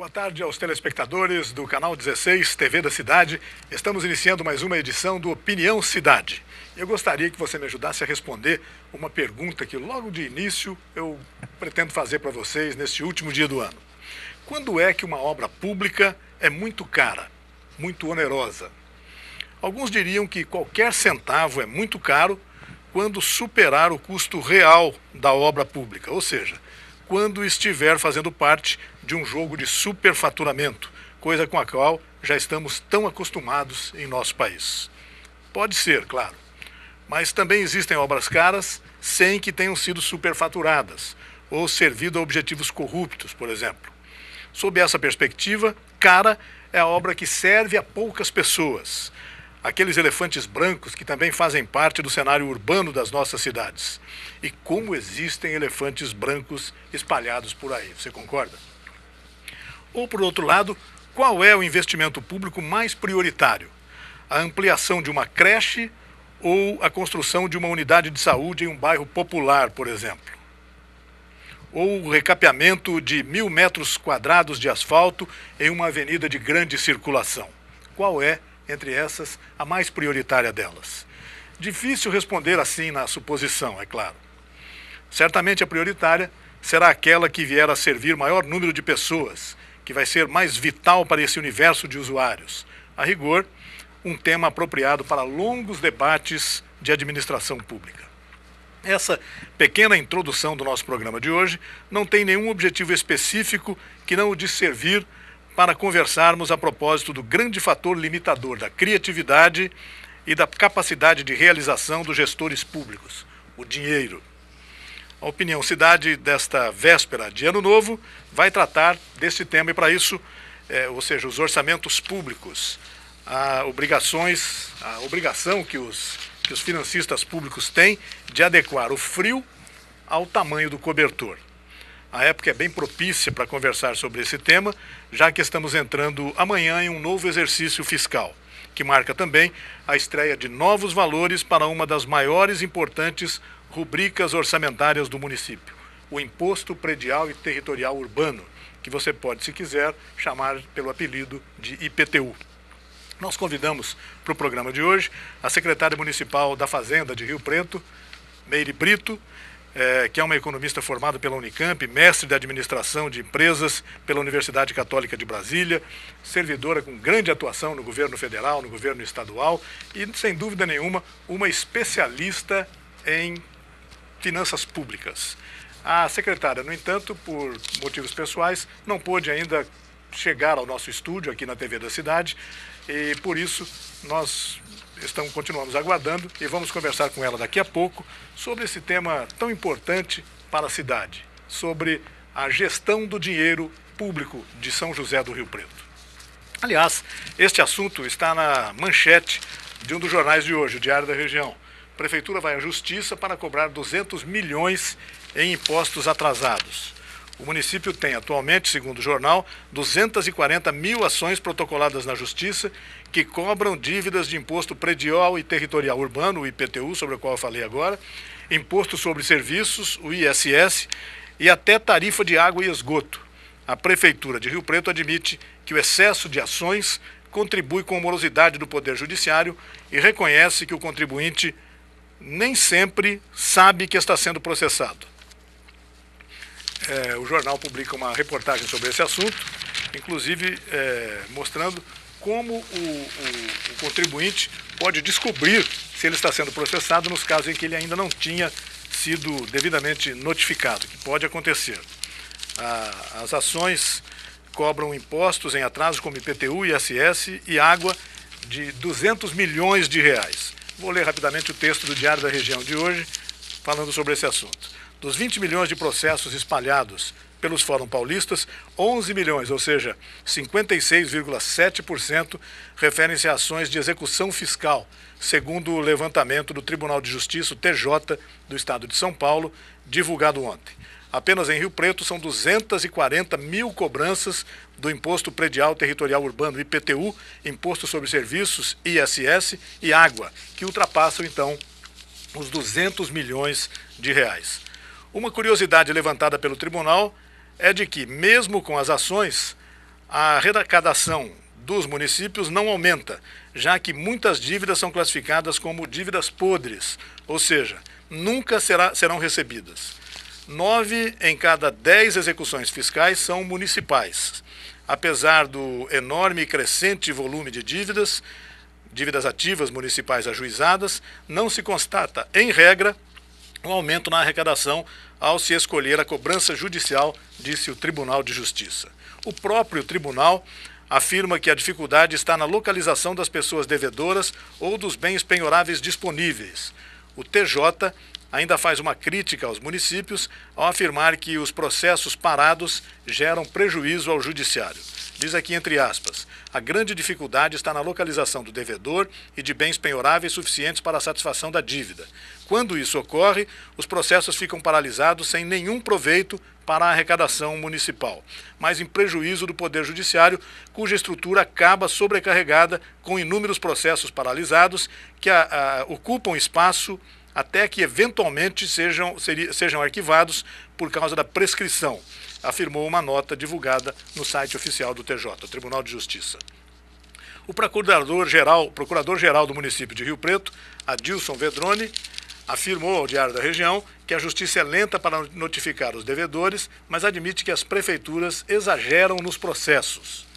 Boa tarde aos telespectadores do Canal 16, TV da Cidade. Estamos iniciando mais uma edição do Opinião Cidade. Eu gostaria que você me ajudasse a responder uma pergunta que logo de início eu pretendo fazer para vocês neste último dia do ano. Quando é que uma obra pública é muito cara, muito onerosa? Alguns diriam que qualquer centavo é muito caro quando superar o custo real da obra pública, ou seja, quando estiver fazendo parte de um jogo de superfaturamento, coisa com a qual já estamos tão acostumados em nosso país. Pode ser, claro, mas também existem obras caras sem que tenham sido superfaturadas ou servido a objetivos corruptos, por exemplo. Sob essa perspectiva, cara é a obra que serve a poucas pessoas, aqueles elefantes brancos que também fazem parte do cenário urbano das nossas cidades. E como existem elefantes brancos espalhados por aí, você concorda? Ou, por outro lado, qual é o investimento público mais prioritário? A ampliação de uma creche ou a construção de uma unidade de saúde em um bairro popular, por exemplo? Ou o recapeamento de 1.000 metros quadrados de asfalto em uma avenida de grande circulação? Qual é, entre essas, a mais prioritária delas? Difícil responder assim na suposição, é claro. Certamente a prioritária será aquela que vier a servir maior número de pessoas, que vai ser mais vital para esse universo de usuários. A rigor, um tema apropriado para longos debates de administração pública. Essa pequena introdução do nosso programa de hoje não tem nenhum objetivo específico que não o de servir para conversarmos a propósito do grande fator limitador da criatividade e da capacidade de realização dos gestores públicos, o dinheiro. A Opinião Cidade desta véspera de Ano Novo vai tratar desse tema e para isso, ou seja, os orçamentos públicos, a obrigação que os financistas públicos têm de adequar o frio ao tamanho do cobertor. A época é bem propícia para conversar sobre esse tema, já que estamos entrando amanhã em um novo exercício fiscal, que marca também a estreia de novos valores para uma das maiores e importantes rubricas orçamentárias do município, o Imposto Predial e Territorial Urbano, que você pode, se quiser, chamar pelo apelido de IPTU. Nós convidamos para o programa de hoje a secretária municipal da Fazenda de Rio Preto, Meire Brito, que é uma economista formada pela Unicamp, mestre de administração de empresas pela Universidade Católica de Brasília, servidora com grande atuação no governo federal, no governo estadual e, sem dúvida nenhuma, uma especialista em finanças públicas. A secretária, no entanto, por motivos pessoais, não pôde ainda chegar ao nosso estúdio aqui na TV da Cidade e, por isso, nós continuamos aguardando e vamos conversar com ela daqui a pouco sobre esse tema tão importante para a cidade, sobre a gestão do dinheiro público de São José do Rio Preto. Aliás, este assunto está na manchete de um dos jornais de hoje, o Diário da Região. A Prefeitura vai à Justiça para cobrar 200 milhões em impostos atrasados. O município tem atualmente, segundo o jornal, 240 mil ações protocoladas na Justiça que cobram dívidas de Imposto Predial e Territorial Urbano, o IPTU, sobre o qual eu falei agora, Imposto sobre Serviços, o ISS, e até tarifa de água e esgoto. A Prefeitura de Rio Preto admite que o excesso de ações contribui com a morosidade do Poder Judiciário e reconhece que o contribuinte nem sempre sabe que está sendo processado. O jornal publica uma reportagem sobre esse assunto, inclusive mostrando como o contribuinte pode descobrir se ele está sendo processado nos casos em que ele ainda não tinha sido devidamente notificado, que pode acontecer. As ações cobram impostos em atraso como IPTU, ISS e água de 200 milhões de reais. Vou ler rapidamente o texto do Diário da Região de hoje, falando sobre esse assunto. Dos 20 milhões de processos espalhados pelos fóruns paulistas, 11 milhões, ou seja, 56,7%, referem-se a ações de execução fiscal, segundo o levantamento do Tribunal de Justiça, o TJ, do Estado de São Paulo, divulgado ontem. Apenas em Rio Preto são 240 mil cobranças do Imposto Predial Territorial Urbano, IPTU, Imposto sobre Serviços, ISS e Água, que ultrapassam, então, os 200 milhões de reais. Uma curiosidade levantada pelo tribunal é de que, mesmo com as ações, a arrecadação dos municípios não aumenta, já que muitas dívidas são classificadas como dívidas podres, ou seja, nunca serão recebidas. 9 em cada 10 execuções fiscais são municipais. Apesar do enorme e crescente volume de dívidas ativas municipais ajuizadas, não se constata, em regra, um aumento na arrecadação ao se escolher a cobrança judicial, disse o Tribunal de Justiça. O próprio tribunal afirma que a dificuldade está na localização das pessoas devedoras ou dos bens penhoráveis disponíveis. O TJ ainda faz uma crítica aos municípios ao afirmar que os processos parados geram prejuízo ao judiciário. Diz aqui entre aspas, a grande dificuldade está na localização do devedor e de bens penhoráveis suficientes para a satisfação da dívida. Quando isso ocorre, os processos ficam paralisados sem nenhum proveito para a arrecadação municipal, mas em prejuízo do Poder Judiciário, cuja estrutura acaba sobrecarregada com inúmeros processos paralisados que ocupam espaço até que eventualmente sejam arquivados por causa da prescrição, afirmou uma nota divulgada no site oficial do TJ, o Tribunal de Justiça. O procurador-geral do município de Rio Preto, Adilson Vedroni, afirmou ao Diário da Região que a justiça é lenta para notificar os devedores, mas admite que as prefeituras exageram nos processos.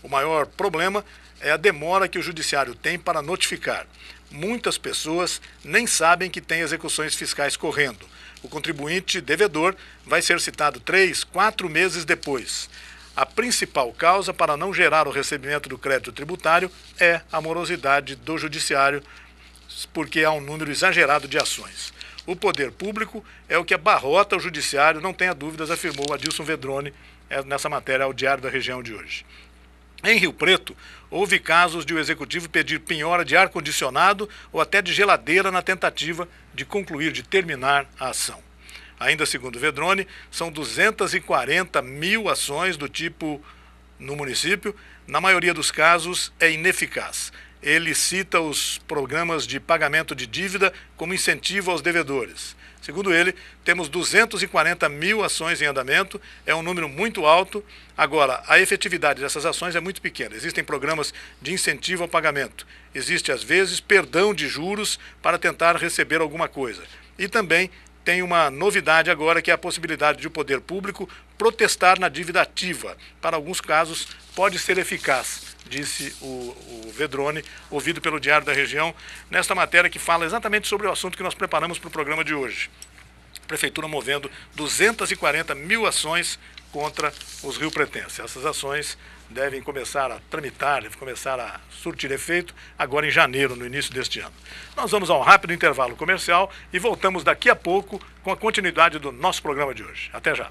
O maior problema é a demora que o judiciário tem para notificar. Muitas pessoas nem sabem que tem execuções fiscais correndo. O contribuinte devedor vai ser citado 3, 4 meses depois. A principal causa para não gerar o recebimento do crédito tributário é a morosidade do judiciário, porque há um número exagerado de ações. O poder público é o que abarrota o judiciário, não tenha dúvidas, afirmou Adilson Vedroni nessa matéria ao Diário da Região de hoje. Em Rio Preto, houve casos de o executivo pedir penhora de ar-condicionado ou até de geladeira na tentativa de terminar a ação. Ainda segundo Vedroni, são 240 mil ações do tipo no município. Na maioria dos casos, é ineficaz. Ele cita os programas de pagamento de dívida como incentivo aos devedores. Segundo ele, temos 240 mil ações em andamento, é um número muito alto. Agora, a efetividade dessas ações é muito pequena. Existem programas de incentivo ao pagamento. Existe, às vezes, perdão de juros para tentar receber alguma coisa. E também tem uma novidade agora, que é a possibilidade de o poder público protestar na dívida ativa. Para alguns casos, pode ser eficaz, disse o Vedroni, ouvido pelo Diário da Região, nesta matéria que fala exatamente sobre o assunto que nós preparamos para o programa de hoje. A Prefeitura movendo 240 mil ações contra os riopretenses. Essas ações devem começar a tramitar, devem começar a surtir efeito agora em janeiro, no início deste ano. Nós vamos a um rápido intervalo comercial e voltamos daqui a pouco com a continuidade do nosso programa de hoje. Até já.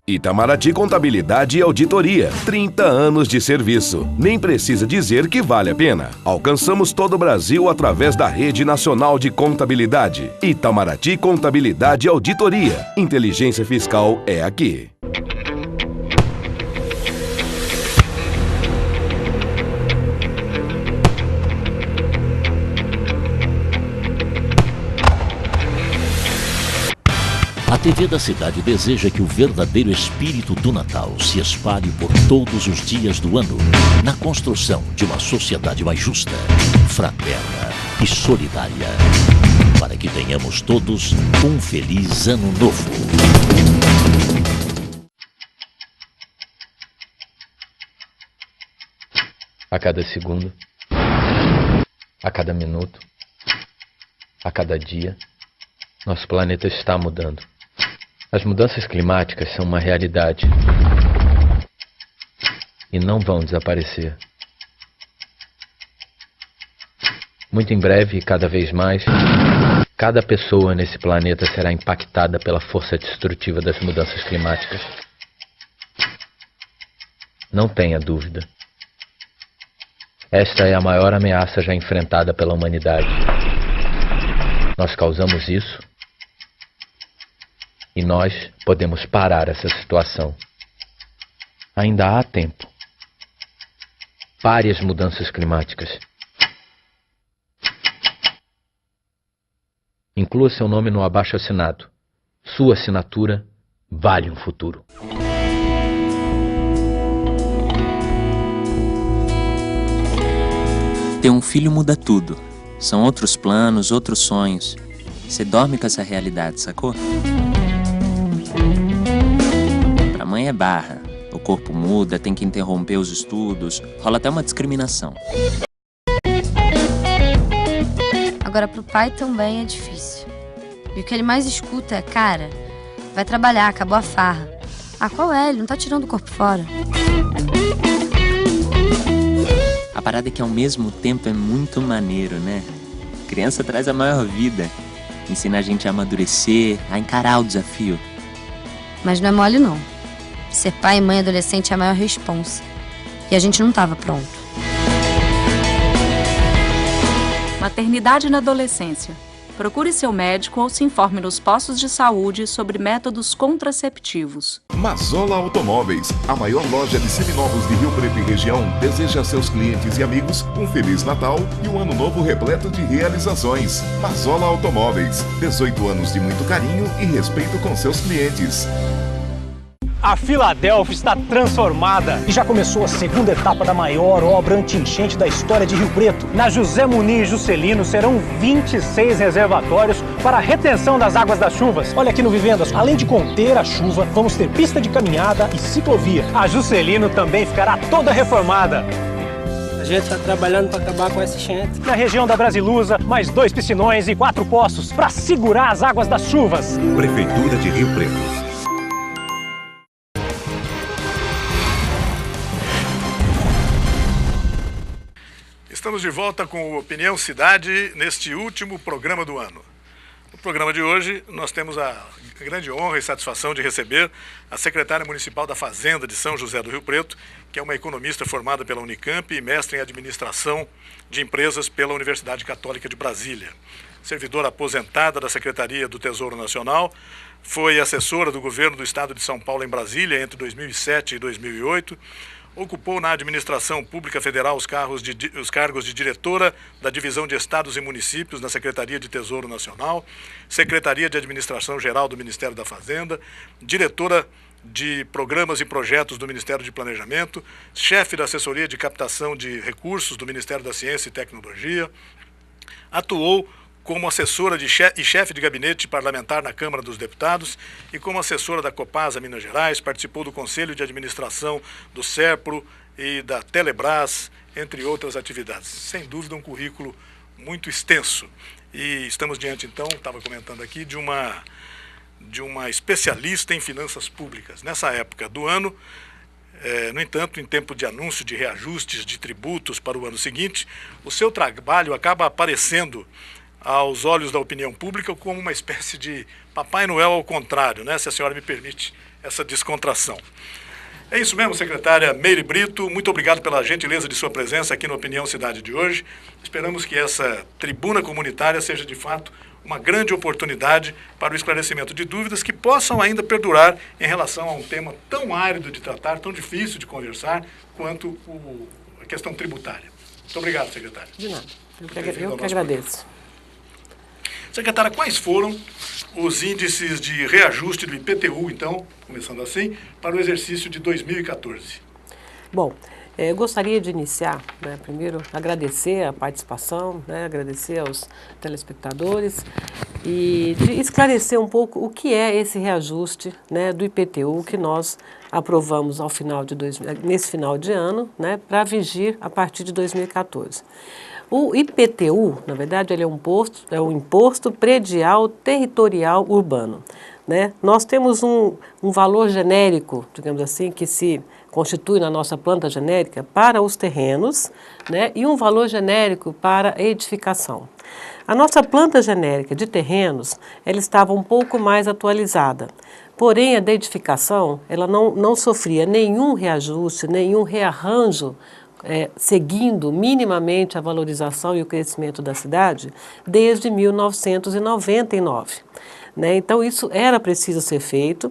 Itamaraty Contabilidade e Auditoria. 30 anos de serviço. Nem precisa dizer que vale a pena. Alcançamos todo o Brasil através da Rede Nacional de Contabilidade. Itamaraty Contabilidade e Auditoria. Inteligência fiscal é aqui. A TV da cidade deseja que o verdadeiro espírito do Natal se espalhe por todos os dias do ano, na construção de uma sociedade mais justa, fraterna e solidária, para que tenhamos todos um feliz ano novo. A cada segundo, a cada minuto, a cada dia, nosso planeta está mudando. As mudanças climáticas são uma realidade e não vão desaparecer. Muito em breve, e cada vez mais, cada pessoa nesse planeta será impactada pela força destrutiva das mudanças climáticas. Não tenha dúvida. Esta é a maior ameaça já enfrentada pela humanidade. Nós causamos isso e nós podemos parar essa situação. Ainda há tempo. Pare as mudanças climáticas. Inclua seu nome no abaixo-assinado. Sua assinatura vale um futuro. Ter um filho muda tudo. São outros planos, outros sonhos. Você dorme com essa realidade, sacou? Pra mãe é barra. O corpo muda, tem que interromper os estudos. Rola até uma discriminação. Agora, pro pai também é difícil. E o que ele mais escuta é: cara, vai trabalhar, acabou a farra. Ah, qual é? Ele não tá tirando o corpo fora. A parada é que ao mesmo tempo é muito maneiro, né? Criança traz a maior vida. Ensina a gente a amadurecer, a encarar o desafio. Mas não é mole, não. Ser pai e mãe adolescente é a maior responsa. E a gente não tava pronto. Maternidade na adolescência. Procure seu médico ou se informe nos postos de saúde sobre métodos contraceptivos. Mazola Automóveis, a maior loja de seminovos de Rio Preto e região, deseja a seus clientes e amigos um Feliz Natal e um ano novo repleto de realizações. Mazola Automóveis, 18 anos de muito carinho e respeito com seus clientes. A Filadélfia está transformada e já começou a segunda etapa da maior obra anti-enchente da história de Rio Preto. Na José Muniz Juscelino serão 26 reservatórios para a retenção das águas das chuvas. Olha aqui no Vivendas, além de conter a chuva, vamos ter pista de caminhada e ciclovia. A Juscelino também ficará toda reformada. A gente está trabalhando para acabar com essa enchente. Na região da Brasilusa, mais 2 piscinões e 4 poços para segurar as águas das chuvas. Prefeitura de Rio Preto. Estamos de volta com o Opinião Cidade neste último programa do ano. No programa de hoje, nós temos a grande honra e satisfação de receber a secretária municipal da Fazenda de São José do Rio Preto, que é uma economista formada pela Unicamp e mestre em administração de empresas pela Universidade Católica de Brasília. Servidora aposentada da Secretaria do Tesouro Nacional, foi assessora do governo do estado de São Paulo em Brasília entre 2007 e 2008, ocupou na administração pública federal os cargos de diretora da Divisão de Estados e Municípios na Secretaria de Tesouro Nacional, Secretaria de Administração Geral do Ministério da Fazenda, diretora de Programas e Projetos do Ministério de Planejamento, chefe da Assessoria de Captação de Recursos do Ministério da Ciência e Tecnologia, atuou como assessora e chefe de gabinete parlamentar na Câmara dos Deputados e como assessora da Copasa Minas Gerais, participou do Conselho de Administração do SERPRO e da Telebrás, entre outras atividades. Sem dúvida, um currículo muito extenso. E estamos diante, então, estava comentando aqui, de uma especialista em finanças públicas. Nessa época do ano, no entanto, em tempo de anúncio de reajustes de tributos para o ano seguinte, o seu trabalho acaba aparecendo aos olhos da opinião pública como uma espécie de Papai Noel ao contrário, né? Se a senhora me permite essa descontração. É isso mesmo, secretária Meire Brito, muito obrigado pela gentileza de sua presença aqui no Opinião Cidade de hoje. Esperamos que essa tribuna comunitária seja, de fato, uma grande oportunidade para o esclarecimento de dúvidas que possam ainda perdurar em relação a um tema tão árido de tratar, tão difícil de conversar, quanto a questão tributária. Muito obrigado, secretária. De nada. Eu que agradeço. Secretária, quais foram os índices de reajuste do IPTU, então, começando assim, para o exercício de 2014? Bom, eu gostaria de iniciar, primeiro, agradecer a participação, agradecer aos telespectadores e de esclarecer um pouco o que é esse reajuste do IPTU que nós aprovamos nesse final de ano, para vigir a partir de 2014. O IPTU, na verdade, ele é um imposto predial territorial urbano. Nós temos um valor genérico, digamos assim, que se constitui na nossa planta genérica para os terrenos, e um valor genérico para a edificação. A nossa planta genérica de terrenos, ela estava um pouco mais atualizada. Porém, a da edificação, ela não sofria nenhum reajuste, nenhum rearranjo, seguindo minimamente a valorização e o crescimento da cidade desde 1999. Então, isso era preciso ser feito,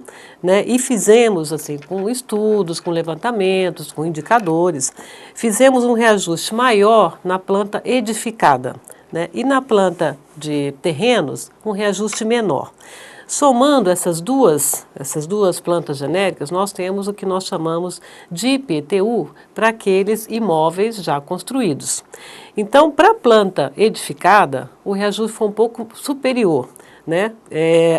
e fizemos, assim, com estudos, com levantamentos, com indicadores, fizemos um reajuste maior na planta edificada, e na planta de terrenos, um reajuste menor. Somando essas duas plantas genéricas, nós temos o que nós chamamos de IPTU para aqueles imóveis já construídos. Então, para a planta edificada, o reajuste foi um pouco superior, né?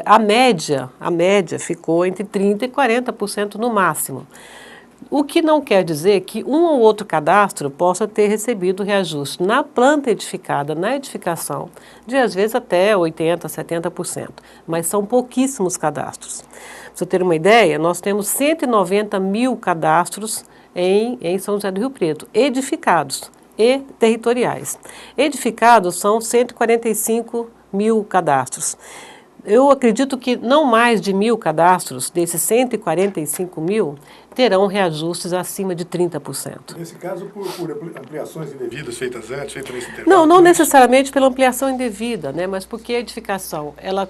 A média ficou entre 30% e 40% no máximo. O que não quer dizer que um ou outro cadastro possa ter recebido reajuste na planta edificada, na edificação, de às vezes até 80%, 70%, mas são pouquíssimos cadastros. Para você ter uma ideia, nós temos 190 mil cadastros em São José do Rio Preto, edificados e territoriais. Edificados são 145 mil cadastros. Eu acredito que não mais de 1.000 cadastros, desses 145 mil, terão reajustes acima de 30%. Nesse caso, por ampliações indevidas feitas antes, feitas nesse intervalo? Não necessariamente pela ampliação indevida, né, mas porque a edificação ela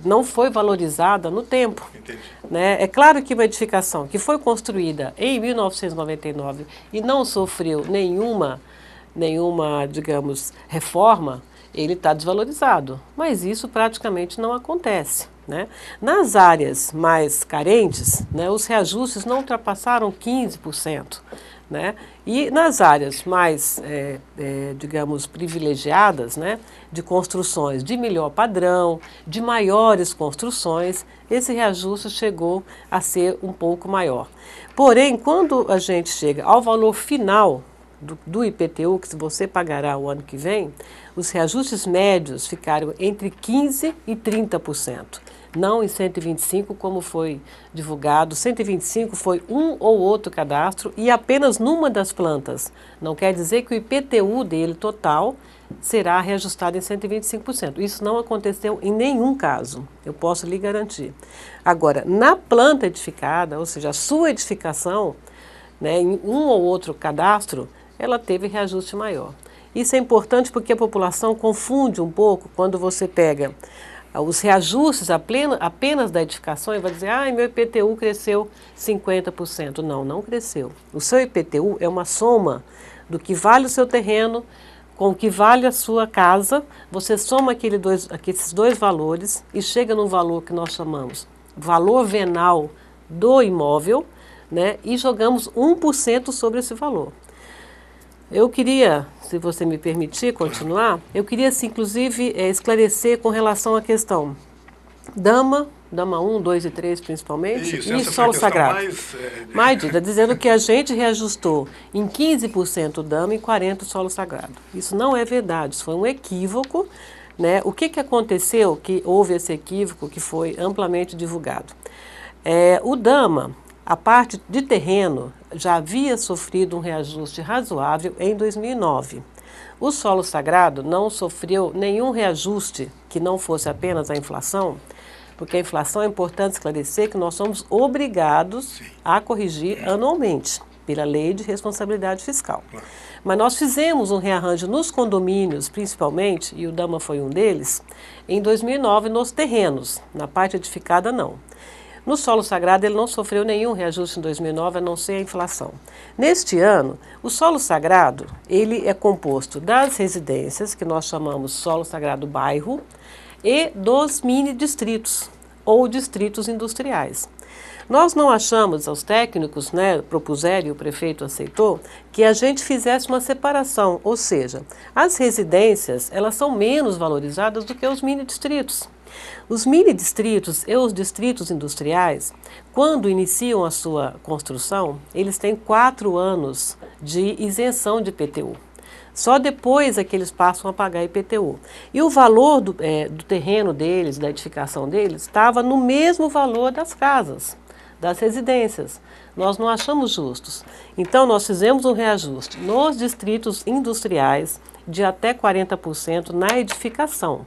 não foi valorizada no tempo. Entendi. Né? É claro que uma edificação que foi construída em 1999 e não sofreu nenhuma, digamos, reforma, ele está desvalorizado, mas isso praticamente não acontece, né? Nas áreas mais carentes, né, os reajustes não ultrapassaram 15%, né? E nas áreas mais, digamos, privilegiadas, né, de construções de melhor padrão, de maiores construções, esse reajuste chegou a ser um pouco maior. Porém, quando a gente chega ao valor final do IPTU, que você pagará o ano que vem, os reajustes médios ficaram entre 15% e 30%, não em 125%, como foi divulgado. 125% foi um ou outro cadastro e apenas numa das plantas. Não quer dizer que o IPTU dele total será reajustado em 125%. Isso não aconteceu em nenhum caso, eu posso lhe garantir. Agora, na planta edificada, ou seja, a sua edificação, né, em um ou outro cadastro, ela teve reajuste maior. Isso é importante porque a população confunde um pouco quando você pega os reajustes apenas da edificação e vai dizer, meu IPTU cresceu 50%. Não cresceu. O seu IPTU é uma soma do que vale o seu terreno com o que vale a sua casa, você soma aqueles dois valores e chega num valor que nós chamamos valor venal do imóvel, né, e jogamos 1% sobre esse valor. Eu queria, se você me permitir continuar, eu queria, assim, inclusive, esclarecer com relação à questão Dama 1, 2 e 3 principalmente, e solo sagrado. Mais dizendo que a gente reajustou em 15% Dama e 40% solo sagrado. Isso não é verdade, isso foi um equívoco, né? O que aconteceu que houve esse equívoco que foi amplamente divulgado? O Dama, a parte de terreno, já havia sofrido um reajuste razoável em 2009. O solo sagrado não sofreu nenhum reajuste que não fosse apenas a inflação, porque a inflação é importante esclarecer que nós somos obrigados a corrigir anualmente, pela lei de responsabilidade fiscal. Mas nós fizemos um rearranjo nos condomínios, principalmente, e o Dama foi um deles, em 2009 nos terrenos, na parte edificada não. No solo sagrado, ele não sofreu nenhum reajuste em 2009, a não ser a inflação. Neste ano, o solo sagrado, ele é composto das residências, que nós chamamos solo sagrado bairro, e dos mini-distritos, ou distritos industriais. Nós não achamos, os técnicos, né, propuseram e o prefeito aceitou, que a gente fizesse uma separação, ou seja, as residências, elas são menos valorizadas do que os mini-distritos. Os mini-distritos e os distritos industriais, quando iniciam a sua construção, eles têm 4 anos de isenção de IPTU. Só depois é que eles passam a pagar IPTU. E o valor do terreno deles, da edificação deles, estava no mesmo valor das casas, das residências. Nós não achamos justos. Então, nós fizemos um reajuste nos distritos industriais de até 40% na edificação.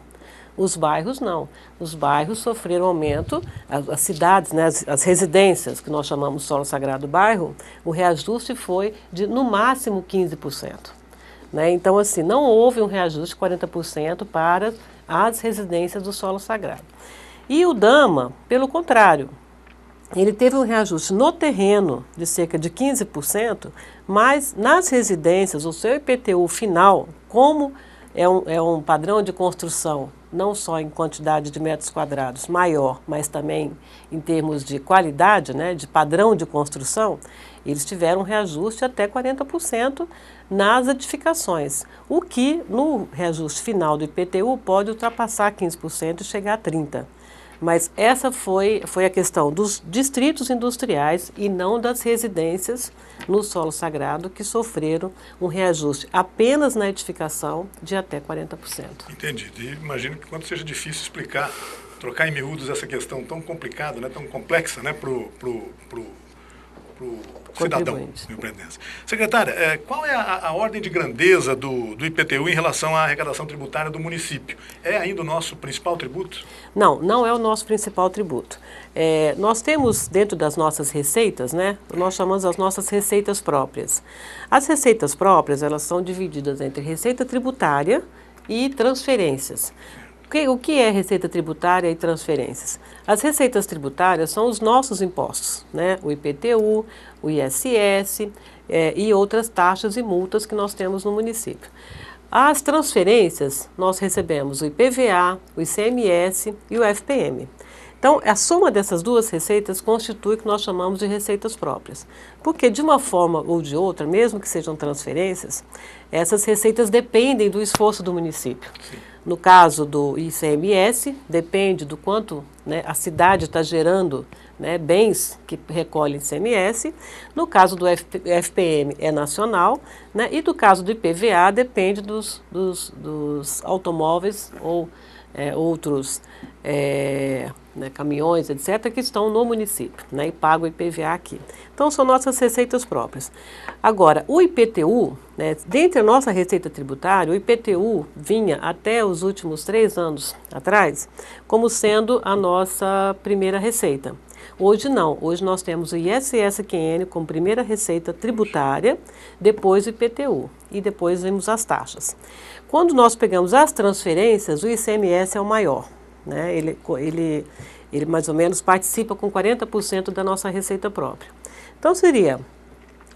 Os bairros não. Os bairros sofreram aumento, as cidades, né, as residências, que nós chamamos solo sagrado bairro, o reajuste foi de, no máximo, 15%. Né? Então, assim, não houve um reajuste de 40% para as residências do solo sagrado. E o Dama, pelo contrário, ele teve um reajuste no terreno de cerca de 15%, mas nas residências, o seu IPTU final, como é um padrão de construção não só em quantidade de metros quadrados maior, mas também em termos de qualidade, né, de padrão de construção, eles tiveram um reajuste até 40% nas edificações, o que no reajuste final do IPTU pode ultrapassar 15% e chegar a 30%. Mas essa foi a questão dos distritos industriais e não das residências no solo sagrado que sofreram um reajuste apenas na edificação de até 40%. Entendi. E imagino que quando seja difícil explicar, trocar em miúdos essa questão tão complicada, né, tão complexa, né, pro cidadão rio-grandense. Secretária, qual é a ordem de grandeza do IPTU em relação à arrecadação tributária do município? É ainda o nosso principal tributo? Não, não é o nosso principal tributo. Nós temos dentro das nossas receitas, né, nós chamamos as nossas receitas próprias. As receitas próprias, elas são divididas entre receita tributária e transferências. O que é receita tributária e transferências? As receitas tributárias são os nossos impostos, né? O IPTU, o ISS e outras taxas e multas que nós temos no município. As transferências, nós recebemos o IPVA, o ICMS e o FPM. Então, a soma dessas duas receitas constitui o que nós chamamos de receitas próprias. Porque, de uma forma ou de outra, mesmo que sejam transferências, essas receitas dependem do esforço do município. Sim. No caso do ICMS, depende do quanto, né, a cidade está gerando, né, bens que recolhem ICMS. No caso do FPM é nacional, né, e do caso do IPVA depende dos automóveis ou outros né, caminhões, etc., que estão no município, né, e pagam o IPVA aqui. Então, são nossas receitas próprias. Agora, o IPTU, né, dentre a nossa receita tributária, o IPTU vinha até os últimos 3 anos atrás como sendo a nossa primeira receita. Hoje não, hoje nós temos o ISS-QN como primeira receita tributária, depois o IPTU e depois vemos as taxas. Quando nós pegamos as transferências, o ICMS é o maior, né? Ele mais ou menos participa com 40% da nossa receita própria. Então seria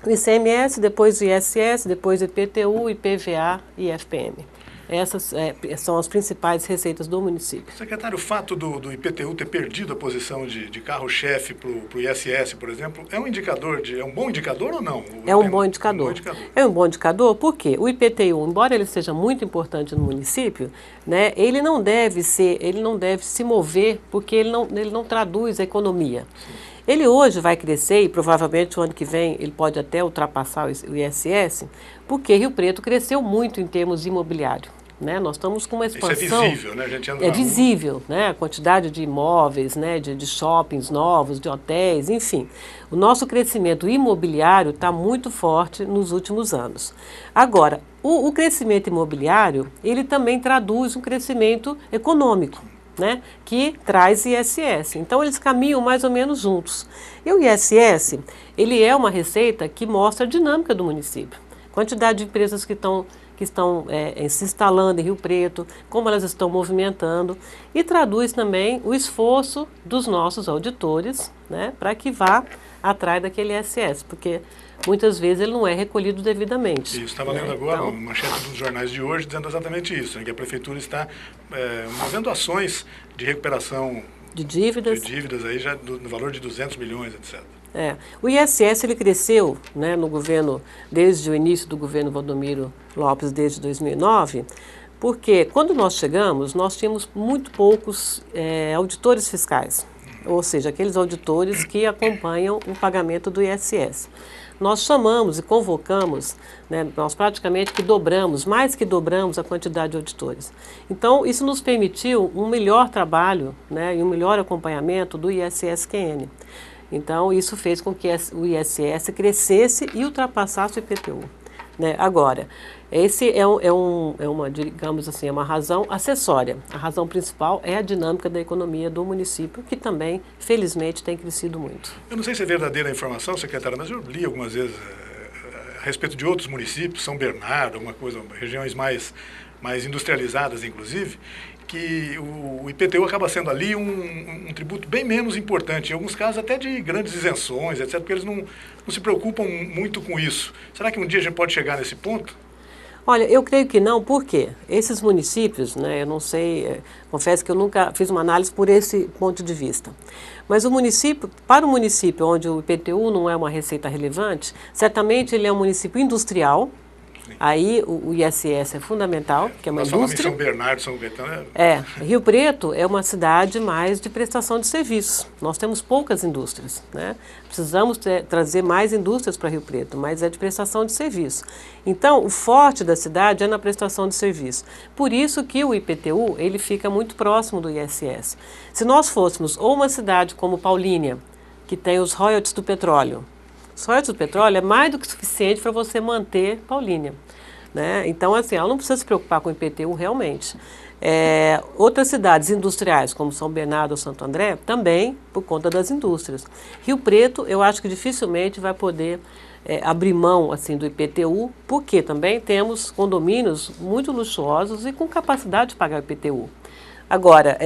o ICMS, depois o ISS, depois o IPTU, IPVA e FPM. Essas são as principais receitas do município. Secretário, o fato do IPTU ter perdido a posição de carro-chefe para o ISS, por exemplo, é um indicador é um bom indicador ou não? É um bom indicador. É um bom indicador porque o IPTU, embora ele seja muito importante no município, né, ele não deve se mover porque ele não traduz a economia. Sim. Ele hoje vai crescer e provavelmente o ano que vem ele pode até ultrapassar o ISS, porque Rio Preto cresceu muito em termos imobiliário. Né? Nós estamos com uma expansão. Isso é visível, né? A gente anda é visível, né? A quantidade de imóveis, né? de shoppings novos, de hotéis, enfim. O nosso crescimento imobiliário está muito forte nos últimos anos. Agora, o crescimento imobiliário, ele também traduz um crescimento econômico, né, que traz ISS. Então, eles caminham mais ou menos juntos. E o ISS, ele é uma receita que mostra a dinâmica do município. Quantidade de empresas que estão se instalando em Rio Preto, como elas estão movimentando, e traduz também o esforço dos nossos auditores, né, para que vá atrás daquele ISS, porque muitas vezes ele não é recolhido devidamente. Isso, estava lendo agora uma manchete dos jornais de hoje dizendo exatamente isso, né, que a Prefeitura está movendo ações de recuperação de dívidas aí já no valor de 200 milhões, etc. O ISS ele cresceu, né, no governo, desde o início do governo Valdomiro Lopes, desde 2009, porque quando nós chegamos, nós tínhamos muito poucos auditores fiscais, ou seja, aqueles auditores que acompanham o pagamento do ISS. Nós chamamos e convocamos, né, nós praticamente mais que dobramos a quantidade de auditores. Então, isso nos permitiu um melhor trabalho, né, e um melhor acompanhamento do ISS-QN. Então, isso fez com que o ISS crescesse e ultrapassasse o IPTU. Né? Agora, esse é uma, digamos assim, é uma razão acessória. A razão principal é a dinâmica da economia do município, que também, felizmente, tem crescido muito. Eu não sei se é verdadeira a informação, secretária, mas eu li algumas vezes a respeito de outros municípios, São Bernardo, alguma coisa, regiões mais industrializadas, inclusive, que o IPTU acaba sendo ali um tributo bem menos importante, em alguns casos até de grandes isenções, etc., porque eles não se preocupam muito com isso. Será que um dia a gente pode chegar nesse ponto? Olha, eu creio que não, por quê? Esses municípios, né, eu não sei, confesso que eu nunca fiz uma análise por esse ponto de vista. Mas o município, para o município onde o IPTU não é uma receita relevante, certamente ele é um município industrial. Aí o ISS é fundamental, que é uma indústria. Nós falamos em São Bernardo, São Caetano. Rio Preto é uma cidade mais de prestação de serviços. Nós temos poucas indústrias, né? Precisamos trazer mais indústrias para Rio Preto, mas é de prestação de serviço. Então, o forte da cidade é na prestação de serviço. Por isso que o IPTU, ele fica muito próximo do ISS. Se nós fôssemos ou uma cidade como Paulínia, que tem os royalties do petróleo, os royalties do petróleo é mais do que suficiente para você manter Paulínia, né? Então, assim, ela não precisa se preocupar com o IPTU realmente. Outras cidades industriais, como São Bernardo ou Santo André, também por conta das indústrias. Rio Preto, eu acho que dificilmente vai poder abrir mão assim, do IPTU, porque também temos condomínios muito luxuosos e com capacidade de pagar o IPTU. Agora,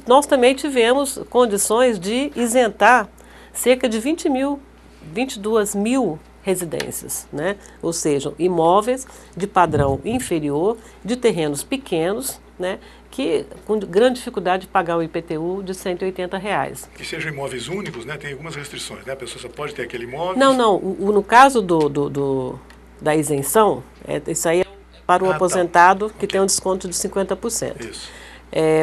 nós também tivemos condições de isentar cerca de 22 mil residências, né? Ou seja, imóveis de padrão inferior, de terrenos pequenos, né? Que com grande dificuldade de pagar o IPTU de R$180. Que sejam imóveis únicos, né? Tem algumas restrições, né? A pessoa só pode ter aquele imóvel. Não. No caso da isenção, isso aí é para o aposentado que tem um desconto de 50%. Isso.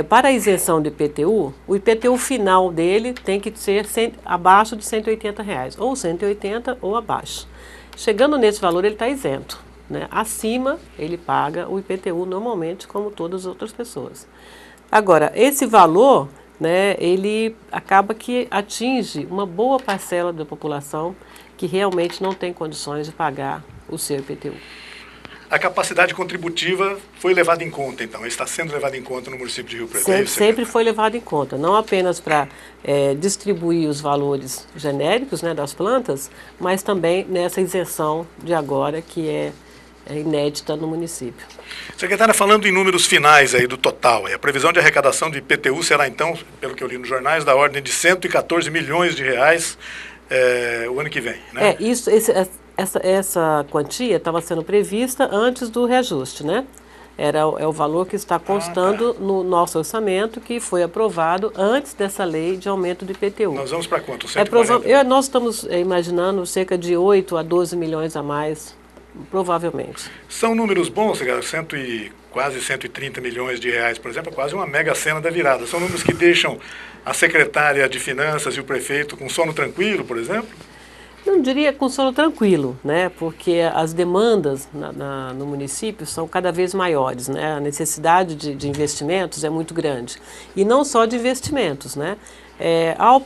Para a isenção do IPTU, o IPTU final dele tem que ser abaixo de R$180, ou 180 ou abaixo. Chegando nesse valor, ele está isento, né? Acima, ele paga o IPTU normalmente, como todas as outras pessoas. Agora, esse valor, né, ele acaba que atinge uma boa parcela da população que realmente não tem condições de pagar o seu IPTU. A capacidade contributiva foi levada em conta, então, está sendo levada em conta no município de Rio Preto? Sempre foi levada em conta, não apenas para distribuir os valores genéricos, né, das plantas, mas também nessa isenção de agora, que é inédita no município. Secretária, falando em números finais aí do total, a previsão de arrecadação do IPTU será, então, pelo que eu li nos jornais, da ordem de R$114 milhões o ano que vem, né? Essa quantia estava sendo prevista antes do reajuste, né? É o valor que está constando no nosso orçamento, que foi aprovado antes dessa lei de aumento do IPTU. Nós vamos para quanto? 140? Nós estamos imaginando cerca de 8 a 12 milhões a mais, provavelmente. São números bons, quase R$130 milhões, por exemplo, é quase uma mega sena da virada. São números que deixam a secretária de Finanças e o prefeito com sono tranquilo, por exemplo? Não diria com sono tranquilo, né? Porque as demandas no município são cada vez maiores, né? A necessidade de investimentos é muito grande. E não só de investimentos, né?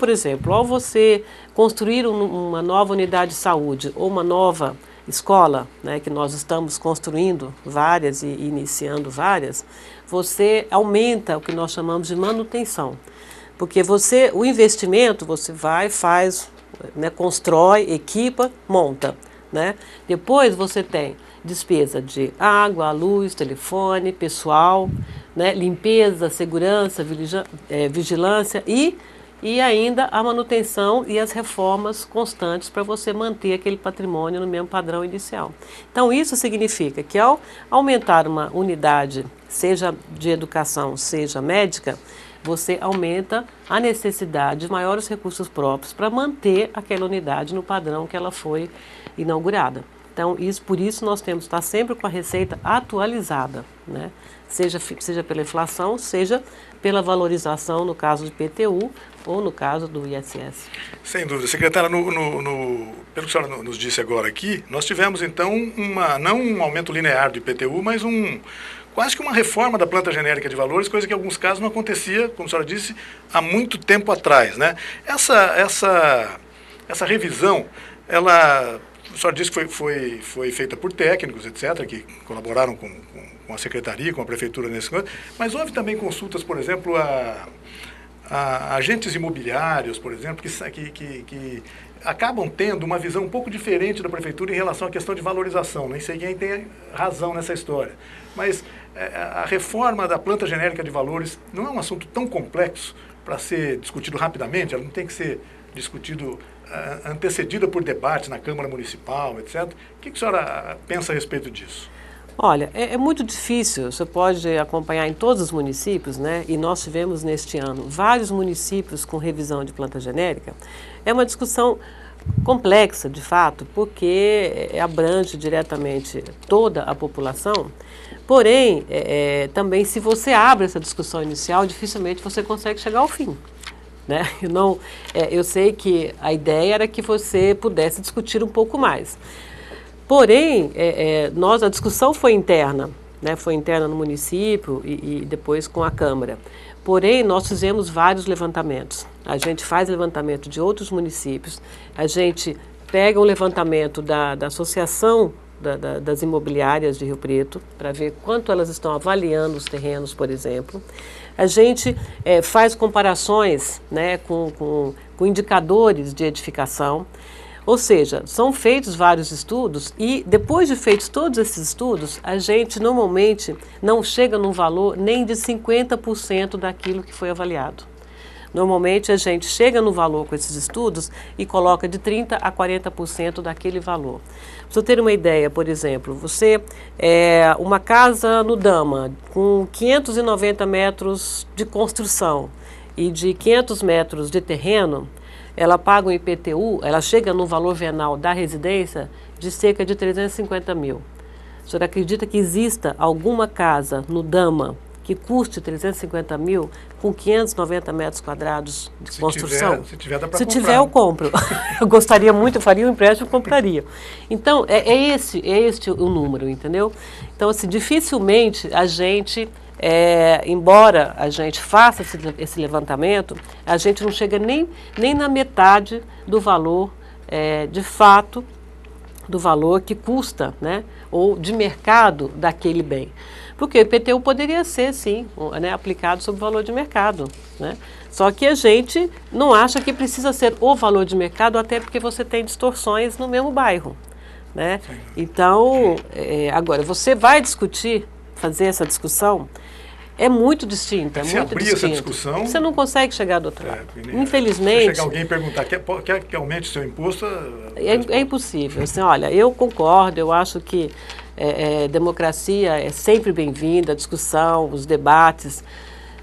Por exemplo, ao você construir uma nova unidade de saúde ou uma nova escola, né, que nós estamos construindo várias e iniciando várias, você aumenta o que nós chamamos de manutenção. Porque o investimento, você vai, faz, né, constrói, equipa, monta, né? Depois você tem despesa de água, luz, telefone, pessoal, né, limpeza, segurança, vigilância e ainda a manutenção e as reformas constantes para você manter aquele patrimônio no mesmo padrão inicial. Então, isso significa que ao aumentar uma unidade, seja de educação, seja médica, você aumenta a necessidade de maiores recursos próprios para manter aquela unidade no padrão que ela foi inaugurada. Então, por isso nós temos que estar sempre com a receita atualizada, né? Seja pela inflação, seja pela valorização, no caso do IPTU, ou no caso do ISS. Sem dúvida. Secretária, pelo que a senhora nos disse agora aqui, nós tivemos então não um aumento linear do IPTU, mas quase que uma reforma da planta genérica de valores, coisa que em alguns casos não acontecia, como a senhora disse, há muito tempo atrás, né? Essa revisão, a senhora disse que foi feita por técnicos, etc., que colaboraram com a secretaria, com a prefeitura nesse caso, mas houve também consultas, por exemplo, a agentes imobiliários, por exemplo, que acabam tendo uma visão um pouco diferente da prefeitura em relação à questão de valorização. Nem sei quem tem razão nessa história. Mas a reforma da planta genérica de valores não é um assunto tão complexo para ser discutido rapidamente, ela não tem que ser antecedida por debate na Câmara Municipal, etc. O que a senhora pensa a respeito disso? Olha, é muito difícil, você pode acompanhar em todos os municípios, né? E nós tivemos neste ano vários municípios com revisão de planta genérica. É uma discussão complexa, de fato, porque abrange diretamente toda a população. Porém, também se você abre essa discussão inicial, dificilmente você consegue chegar ao fim. Né? Eu sei que a ideia era que você pudesse discutir um pouco mais. Porém, a discussão foi interna, né? Foi interna no município e depois com a Câmara. Porém, nós fizemos vários levantamentos. A gente faz levantamento de outros municípios, a gente pega um levantamento da Associação das Imobiliárias de Rio Preto, para ver quanto elas estão avaliando os terrenos, por exemplo. A gente faz comparações, né, com indicadores de edificação. Ou seja, são feitos vários estudos e depois de feitos todos esses estudos, a gente normalmente não chega num valor nem de 50% daquilo que foi avaliado. Normalmente a gente chega no valor com esses estudos e coloca de 30% a 40% daquele valor. Para você ter uma ideia, por exemplo, uma casa no Dama com 590 metros de construção e de 500 metros de terreno, ela paga um IPTU, ela chega no valor venal da residência de cerca de 350 mil. O senhor acredita que exista alguma casa no Dama que custe 350 mil com 590 metros quadrados de construção? Se tiver, dá para comprar. Se tiver, eu compro. Eu gostaria muito, eu faria um empréstimo e compraria. Então, é este o número, entendeu? Então, assim, dificilmente a gente... embora a gente faça esse levantamento, a gente não chega nem na metade do valor, de fato, do valor que custa, né, ou de mercado daquele bem. Porque o IPTU poderia ser, sim, né, aplicado sobre o valor de mercado, né? Só que a gente não acha que precisa ser o valor de mercado, até porque você tem distorções no mesmo bairro, né? Então, agora, você vai fazer essa discussão, é muito distinta, Se abrir essa discussão... Você não consegue chegar do outro lado. Infelizmente... Se chegar alguém e perguntar, quer que aumente o seu imposto? É impossível. Assim, olha, eu concordo, eu acho que democracia é sempre bem-vinda, a discussão, os debates.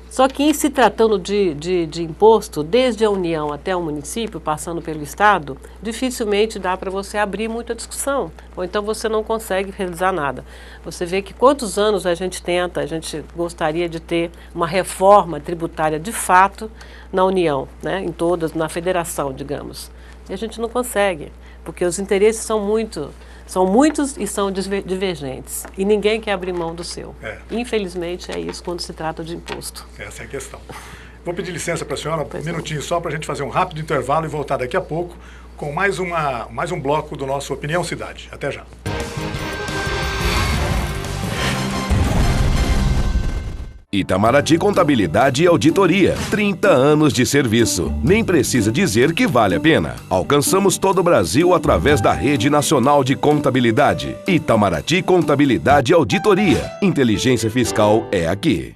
Só que em se tratando de imposto, desde a União até o município, passando pelo Estado, dificilmente dá para você abrir muita discussão, ou então você não consegue realizar nada. Você vê que quantos anos a gente gostaria de ter uma reforma tributária de fato na União, né, na federação, digamos. E a gente não consegue, porque os interesses são muitos e são divergentes. E ninguém quer abrir mão do seu. Infelizmente, é isso quando se trata de imposto. Essa é a questão. Vou pedir licença para a senhora, um minutinho só, para a gente fazer um rápido intervalo e voltar daqui a pouco com mais um bloco do nosso Opinião Cidade. Até já. Itamaraty Contabilidade e Auditoria. 30 anos de serviço. Nem precisa dizer que vale a pena. Alcançamos todo o Brasil através da Rede Nacional de Contabilidade. Itamaraty Contabilidade e Auditoria. Inteligência fiscal é aqui.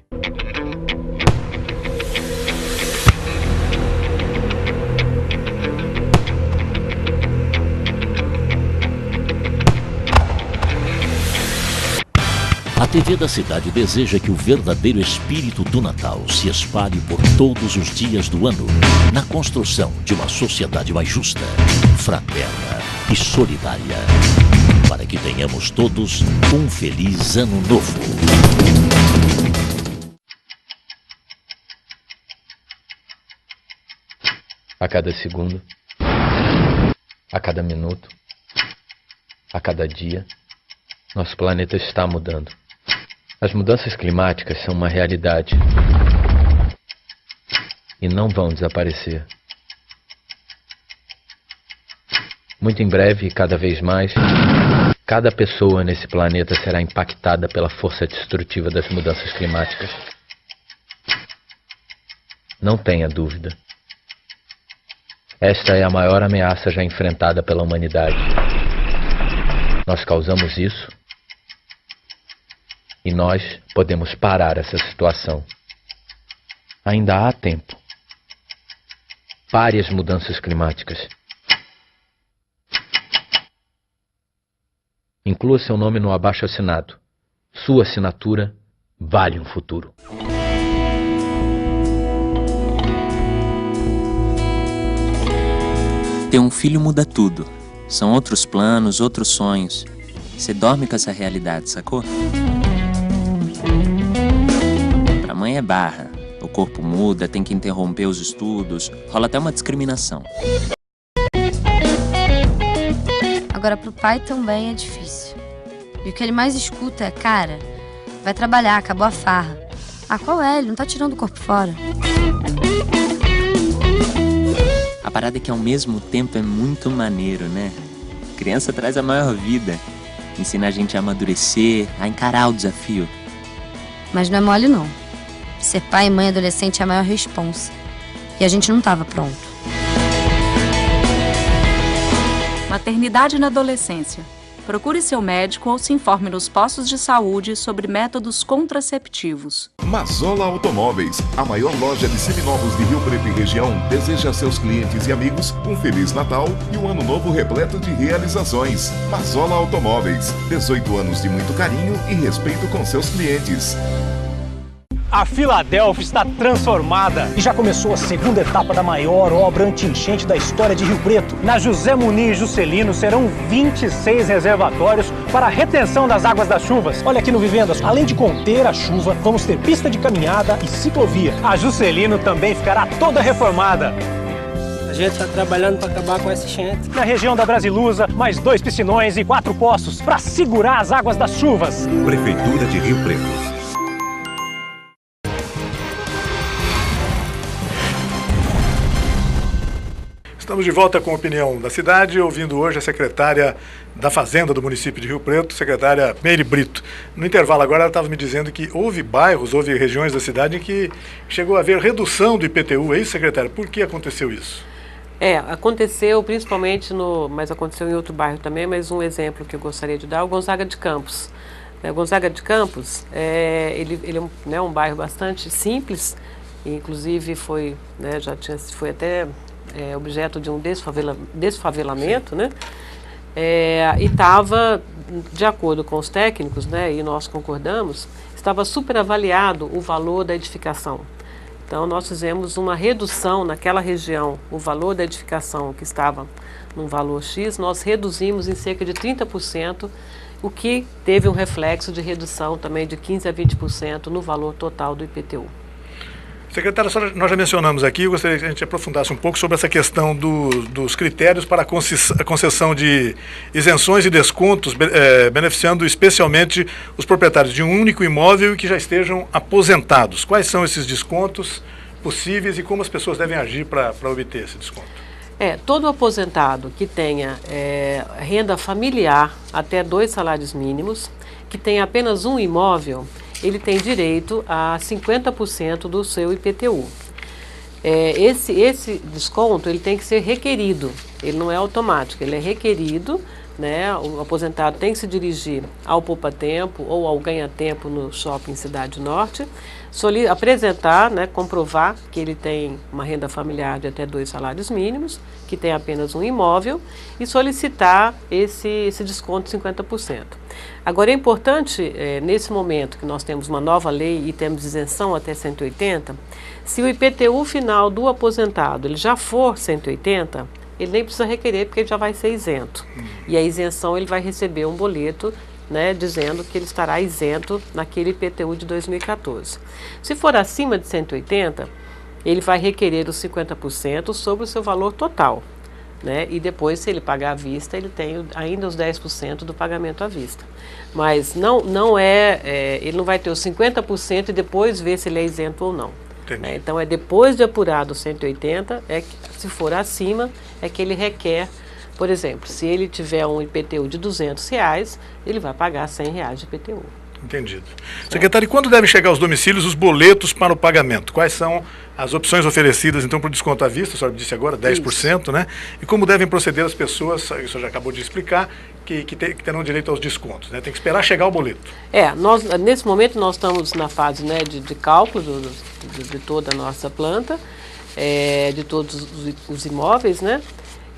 A TV da cidade deseja que o verdadeiro espírito do Natal se espalhe por todos os dias do ano na construção de uma sociedade mais justa, fraterna e solidária, para que tenhamos todos um feliz ano novo. A cada segundo, a cada minuto, a cada dia, nosso planeta está mudando. As mudanças climáticas são uma realidade e não vão desaparecer. Muito em breve e cada vez mais, cada pessoa nesse planeta será impactada pela força destrutiva das mudanças climáticas. Não tenha dúvida. Esta é a maior ameaça já enfrentada pela humanidade. Nós causamos isso e nós podemos parar essa situação. Ainda há tempo. Pare as mudanças climáticas. Inclua seu nome no abaixo-assinado Sua assinatura vale um futuro. Ter um filho muda tudo. São outros planos, outros sonhos. Você dorme com essa realidade, sacou? Pra mãe é barra. O corpo muda, tem que interromper os estudos. Rola até uma discriminação. Agora pro pai também é difícil. E o que ele mais escuta é, cara, vai trabalhar, acabou a farra. Ah, qual é? Ele não tá tirando o corpo fora. A parada é que ao mesmo tempo é muito maneiro, né? Criança traz a maior vida. Ensina a gente a amadurecer, a encarar o desafio. Mas não é mole não. Ser pai e mãe adolescente é a maior responsa. E a gente não tava pronto. Maternidade na adolescência. Procure seu médico ou se informe nos postos de saúde sobre métodos contraceptivos. Mazola Automóveis, a maior loja de seminovos de Rio Preto e região, deseja a seus clientes e amigos um Feliz Natal e um Ano Novo repleto de realizações. Mazola Automóveis, 18 anos de muito carinho e respeito com seus clientes. A Filadélfia está transformada e já começou a segunda etapa da maior obra anti-enchente da história de Rio Preto. Na José Muniz Juscelino serão 26 reservatórios para a retenção das águas das chuvas. Olha aqui no Vivendas, além de conter a chuva, vamos ter pista de caminhada e ciclovia. A Juscelino também ficará toda reformada. A gente está trabalhando para acabar com essa enchente. Na região da Brasilusa, mais 2 piscinões e 4 poços para segurar as águas das chuvas. Prefeitura de Rio Preto. Estamos de volta com a opinião da cidade, ouvindo hoje a secretária da Fazenda do município de Rio Preto, secretária Meire Brito. No intervalo agora ela estava me dizendo que houve bairros, houve regiões da cidade em que chegou a haver redução do IPTU. É isso, secretária? Por que aconteceu isso? Aconteceu principalmente mas aconteceu em outro bairro também, mas um exemplo que eu gostaria de dar é o Gonzaga de Campos. O Gonzaga de Campos, ele é um bairro bastante simples, inclusive foi até objeto de um desfavelamento, né? E estava, de acordo com os técnicos, né, e nós concordamos, estava superavaliado o valor da edificação. Então, nós fizemos uma redução naquela região, o valor da edificação que estava num valor X, nós reduzimos em cerca de 30%, o que teve um reflexo de redução também de 15% a 20% no valor total do IPTU. Secretária, nós já mencionamos aqui, eu gostaria que a gente aprofundasse um pouco sobre essa questão dos critérios para a concessão de isenções e descontos, beneficiando especialmente os proprietários de um único imóvel e que já estejam aposentados. Quais são esses descontos possíveis e como as pessoas devem agir para obter esse desconto? Todo aposentado que tenha renda familiar até 2 salários mínimos, que tenha apenas um imóvel, ele tem direito a 50% do seu IPTU. Esse desconto ele tem que ser requerido, ele não é automático, ele é requerido, né? O aposentado tem que se dirigir ao Poupa-Tempo ou ao Ganha-Tempo no Shopping Cidade Norte, apresentar, né, comprovar que ele tem uma renda familiar de até 2 salários mínimos, que tem apenas um imóvel e solicitar esse desconto de 50%. Agora é importante, nesse momento que nós temos uma nova lei e temos isenção até 180, se o IPTU final do aposentado ele já for 180, ele nem precisa requerer porque ele já vai ser isento. E a isenção ele vai receber um boleto, né, dizendo que ele estará isento naquele IPTU de 2014. Se for acima de 180, ele vai requerer os 50% sobre o seu valor total. Né? E depois, se ele pagar à vista, ele tem ainda os 10% do pagamento à vista. Mas ele não vai ter os 50% e depois ver se ele é isento ou não. Né? Então, depois de apurado os 180, se for acima, é que ele requer, por exemplo, se ele tiver um IPTU de R$200, ele vai pagar R$100 de IPTU. Entendido. Secretário, e quando devem chegar aos domicílios os boletos para o pagamento? Quais são as opções oferecidas, então, para o desconto à vista? A senhora disse agora, 10%, isso, né? E como devem proceder as pessoas, isso já acabou de explicar, que terão direito aos descontos, né? Tem que esperar chegar o boleto. Nesse momento, nós estamos na fase, né, de cálculo de toda a nossa planta, de todos os imóveis, né?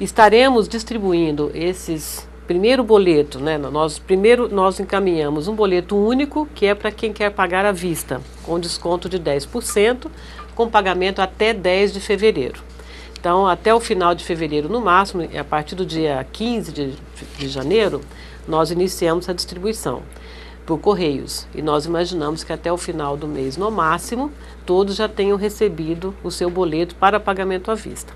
Estaremos distribuindo esses primeiro boleto, né, nós encaminhamos um boleto único, que é para quem quer pagar à vista, com desconto de 10%, com pagamento até 10 de fevereiro. Então, até o final de fevereiro, no máximo, a partir do dia 15 de janeiro, nós iniciamos a distribuição por correios. E nós imaginamos que até o final do mês, no máximo, todos já tenham recebido o seu boleto para pagamento à vista.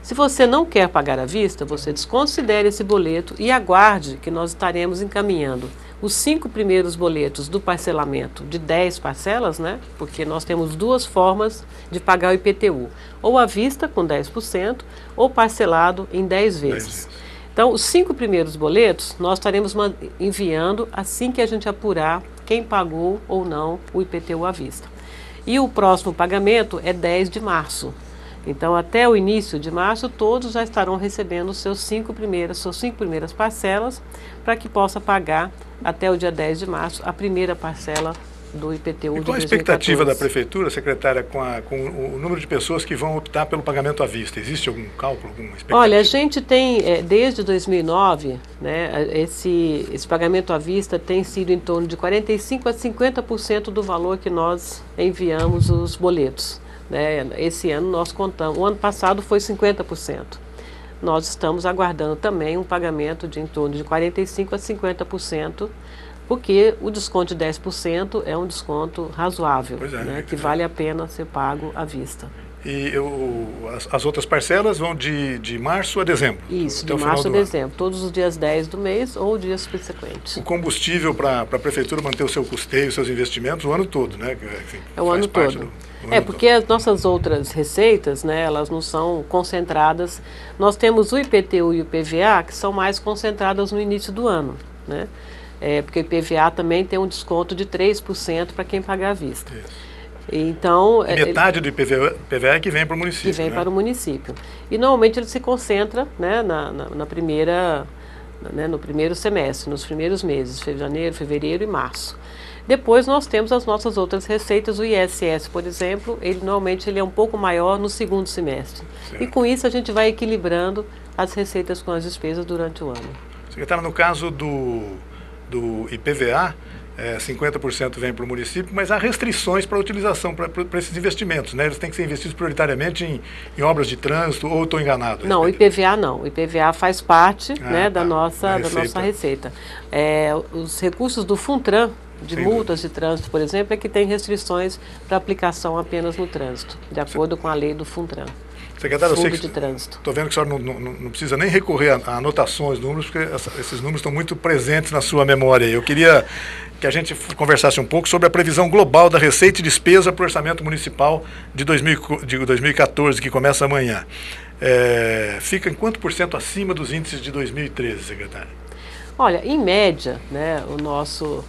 Se você não quer pagar à vista, você desconsidere esse boleto e aguarde que nós estaremos encaminhando os 5 primeiros boletos do parcelamento de 10 parcelas, né? Porque nós temos 2 formas de pagar o IPTU, ou à vista com 10% ou parcelado em 10 vezes. Então, os 5 primeiros boletos nós estaremos enviando assim que a gente apurar quem pagou ou não o IPTU à vista. E o próximo pagamento é 10 de março. Então, até o início de março, todos já estarão recebendo suas 5 primeiras parcelas, para que possa pagar até o dia 10 de março a primeira parcela do IPTU de 2014. E qual a expectativa da Prefeitura, secretária, com o número de pessoas que vão optar pelo pagamento à vista? Existe algum cálculo, alguma expectativa? Olha, a gente tem, desde 2009, né, esse pagamento à vista tem sido em torno de 45% a 50% do valor que nós enviamos os boletos. Né? Esse ano nós contamos, o ano passado foi 50%. Nós estamos aguardando também um pagamento de em torno de 45% a 50%, porque o desconto de 10% é um desconto razoável, né? Que vale a pena ser pago à vista. E as outras parcelas vão de março a dezembro? Isso, de março a dezembro, todos os dias 10 do mês ou dias subsequentes. O combustível para a Prefeitura manter o seu custeio, os seus investimentos, o ano todo, né? Enfim, é o ano todo. Porque as nossas outras receitas, né, elas não são concentradas. Nós temos o IPTU e o IPVA, que são mais concentradas no início do ano, né? Porque o IPVA também tem um desconto de 3% para quem pagar à vista. Isso. Então, metade do IPVA é que vem para o município. Que vem para o município. E normalmente ele se concentra, né, no primeiro semestre, nos primeiros meses, janeiro, fevereiro e março. Depois nós temos as nossas outras receitas, o ISS, por exemplo, normalmente ele é um pouco maior no segundo semestre. Certo. E com isso a gente vai equilibrando as receitas com as despesas durante o ano. Secretário, no caso do IPVA, 50% vem para o município, mas há restrições para a utilização, para esses investimentos, né? Eles têm que ser investidos prioritariamente em obras de trânsito, ou estou enganado? Não, o IPVA não. O IPVA faz parte da nossa receita. Os recursos do FUNTRAN, de multas de trânsito, por exemplo, é que tem restrições para aplicação apenas no trânsito, de acordo com a lei do FUNTRAN. Secretário, Fundo de trânsito. Estou vendo que a senhora não precisa nem recorrer a anotações, números, porque esses números estão muito presentes na sua memória. Eu queria que a gente conversasse um pouco sobre a previsão global da receita e despesa para o orçamento municipal de 2014, que começa amanhã. Fica em quanto por cento acima dos índices de 2013, secretário? Olha, em média, né, o nosso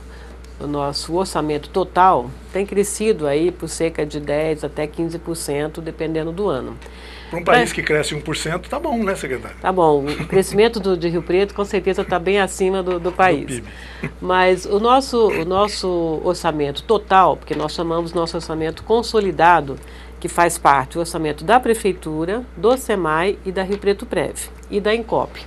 orçamento total tem crescido aí por cerca de 10% até 15%, dependendo do ano. Para um país que cresce 1%, tá bom, né, secretário? Tá bom. O crescimento de Rio Preto, com certeza, está bem acima do país. Do PIB. Mas o nosso orçamento total, porque nós chamamos nosso orçamento consolidado, que faz parte do orçamento da Prefeitura, do SEMAI e da Rio Preto Prev, e da Incop,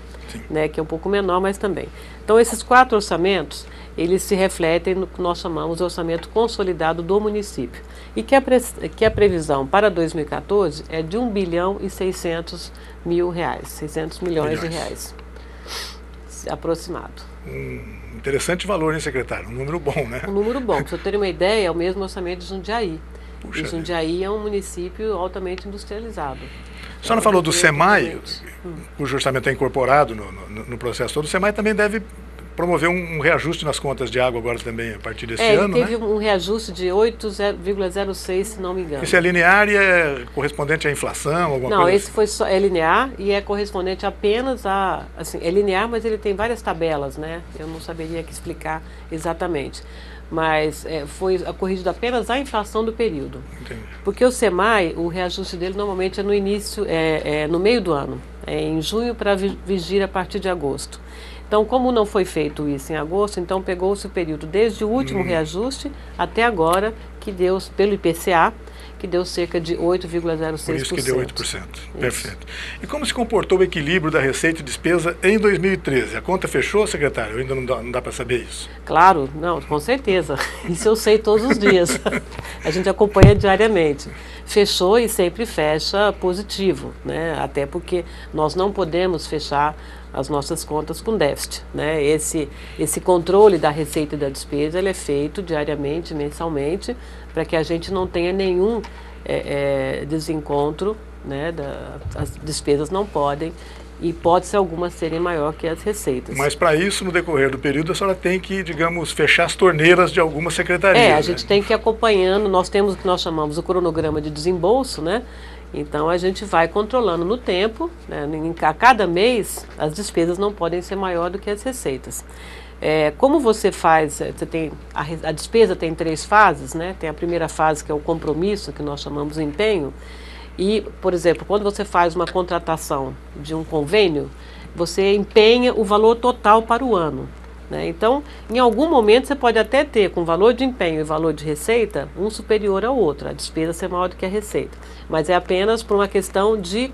né, que é um pouco menor, mas também. Então, esses 4 orçamentos, eles se refletem no que nós chamamos de orçamento consolidado do município. E que a previsão para 2014 é de R$ 1.600 bilhões, 600 milhões de reais, aproximado. Interessante valor, hein, secretário? Um número bom, né? Um número bom. Para você ter uma ideia, é o mesmo orçamento de Jundiaí. E Jundiaí é um município altamente industrializado. A senhora falou do SEMAI, cujo orçamento é incorporado no processo todo. O SEMAI também deve promover um reajuste nas contas de água agora também, a partir desse ano, teve um reajuste de 8,06, se não me engano. Esse é linear e é correspondente à inflação, alguma coisa? Não, esse é linear e é correspondente apenas a... Assim, é linear, mas ele tem várias tabelas, né? Eu não saberia aqui explicar exatamente. Mas foi corrigido apenas a inflação do período. Entendi. Porque o SEMAI, o reajuste dele normalmente é no início, no meio do ano, em junho para vigir a partir de agosto. Então, como não foi feito isso em agosto, então pegou-se o período desde o último reajuste até agora, que deu pelo IPCA, que deu cerca de 8,06%. Por isso que deu 8%. Isso. Perfeito. E como se comportou o equilíbrio da receita e despesa em 2013? A conta fechou, secretário? Ainda não dá para saber isso? Claro, não, com certeza. Isso eu sei todos os dias. A gente acompanha diariamente. Fechou e sempre fecha positivo, né? Até porque nós não podemos fechar as nossas contas com déficit, né? Esse controle da receita e da despesa, ele é feito diariamente, mensalmente, para que a gente não tenha nenhum desencontro, né? As despesas não podem, e hipótese alguma serem maior que as receitas. Mas para isso, no decorrer do período, a senhora tem que, digamos, fechar as torneiras de algumas secretarias. A gente tem que ir acompanhando, nós temos o que nós chamamos o cronograma de desembolso, né? Então a gente vai controlando no tempo, né? A cada mês as despesas não podem ser maior do que as receitas. Como você faz, a despesa tem 3 fases, né? Tem a primeira fase, que é o compromisso, que nós chamamos de empenho. E, por exemplo, quando você faz uma contratação de um convênio, você empenha o valor total para o ano, né? Então, em algum momento você pode até ter, com valor de empenho e valor de receita, um superior ao outro, a despesa ser maior do que a receita. Mas é apenas por uma questão de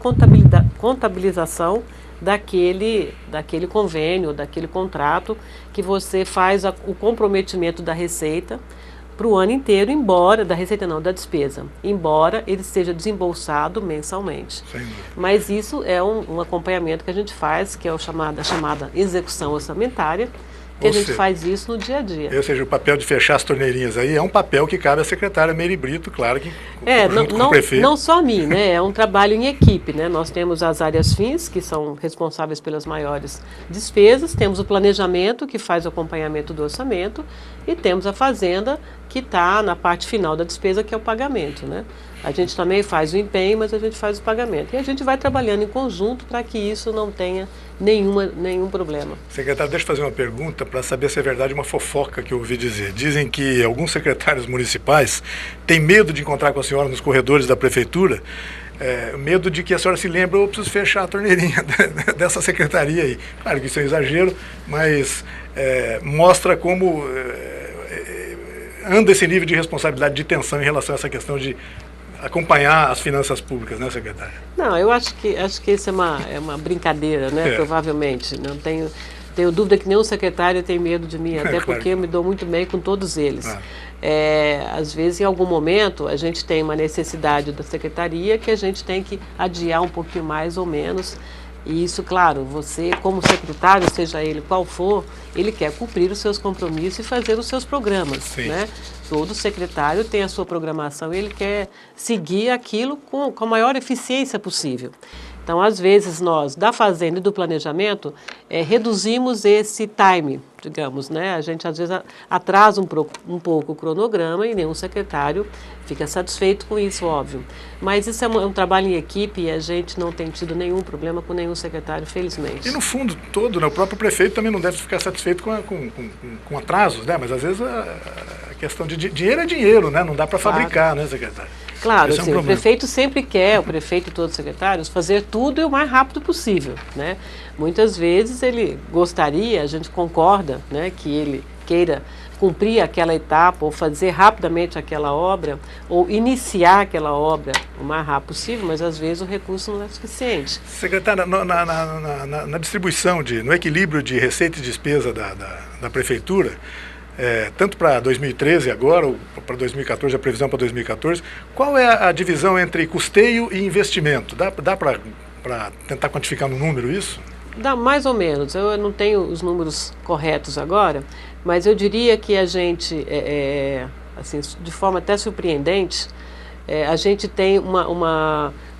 contabilização daquele convênio, daquele contrato, que você faz o comprometimento da receita para o ano inteiro, da receita não, da despesa, embora ele seja desembolsado mensalmente. Sim. Mas isso é um acompanhamento que a gente faz, que é a chamada execução orçamentária, que a gente faz isso no dia a dia. Ou seja, o papel de fechar as torneirinhas aí é um papel que cabe à secretária Meire Brito, claro que junto com o prefeito. Não só a mim, né? É um trabalho em equipe, né? Nós temos as áreas fins, que são responsáveis pelas maiores despesas, temos o planejamento, que faz o acompanhamento do orçamento, e temos a fazenda, que está na parte final da despesa, que é o pagamento, né? A gente também faz o empenho, mas a gente faz o pagamento. E a gente vai trabalhando em conjunto para que isso não tenha nenhum problema. Secretário, deixa eu fazer uma pergunta para saber se é verdade uma fofoca que eu ouvi dizer. Dizem que alguns secretários municipais têm medo de encontrar com a senhora nos corredores da prefeitura, medo de que a senhora se lembre, eu preciso fechar a torneirinha dessa secretaria aí. Claro que isso é um exagero, mas mostra como anda esse nível de responsabilidade, de tensão em relação a essa questão de acompanhar as finanças públicas, né, secretária? Não, eu acho que isso é uma brincadeira, né, provavelmente. Não tenho dúvida que nenhum secretário tem medo de mim, até porque eu me dou muito bem com todos eles. Às vezes, em algum momento, a gente tem uma necessidade da secretaria que a gente tem que adiar um pouquinho mais ou menos. E isso, claro, você como secretário, seja ele qual for, ele quer cumprir os seus compromissos e fazer os seus programas, né? Todo secretário tem a sua programação e ele quer seguir aquilo com a maior eficiência possível. Então, às vezes, nós, da fazenda e do planejamento, reduzimos esse time, digamos, né? A gente, às vezes, atrasa um pouco o cronograma e nenhum secretário fica satisfeito com isso, óbvio. Mas isso é um trabalho em equipe e a gente não tem tido nenhum problema com nenhum secretário, felizmente. E, no fundo todo, né, o próprio prefeito também não deve ficar satisfeito com atrasos, né? Mas, às vezes, a questão de dinheiro é dinheiro, né? Não dá para fabricar, né, secretário? Claro, assim, o prefeito sempre quer, o prefeito e todos os secretários, fazer tudo o mais rápido possível, né? Muitas vezes ele gostaria, a gente concorda, né, que ele queira cumprir aquela etapa ou fazer rapidamente aquela obra ou iniciar aquela obra o mais rápido possível, mas às vezes o recurso não é suficiente. Secretária, na distribuição, no equilíbrio de receita e despesa da prefeitura, tanto para 2013 agora, ou para 2014, a previsão para 2014, qual é a divisão entre custeio e investimento? Dá para tentar quantificar no número isso? Dá mais ou menos, eu não tenho os números corretos agora, mas eu diria que a gente, assim, de forma até surpreendente, a gente tem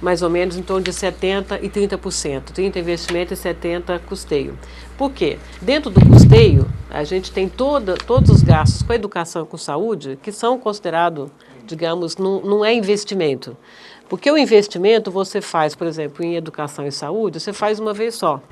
mais ou menos em torno de 70% e 30%, 30% investimento e 70% custeio. Por quê? Dentro do custeio, a gente tem todos os gastos com a educação e com saúde, que são considerados, digamos, não é investimento. Porque o investimento você faz, por exemplo, em educação e saúde, você faz uma vez só.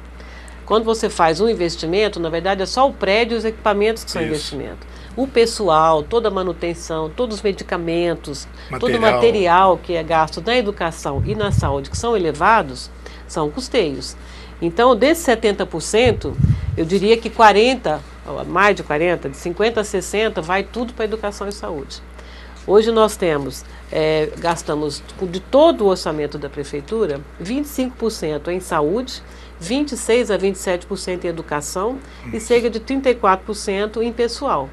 Quando você faz um investimento, na verdade é só o prédio e os equipamentos que são investimento. O pessoal, toda a manutenção, todos os medicamentos, todo o material que é gasto na educação e na saúde, que são elevados, são custeios. Então, desses 70%, eu diria que 40%, mais de 40%, de 50% a 60%, vai tudo para a educação e saúde. Hoje nós temos gastamos de todo o orçamento da prefeitura, 25% em saúde, 26% a 27% em educação e cerca de 34% em pessoal.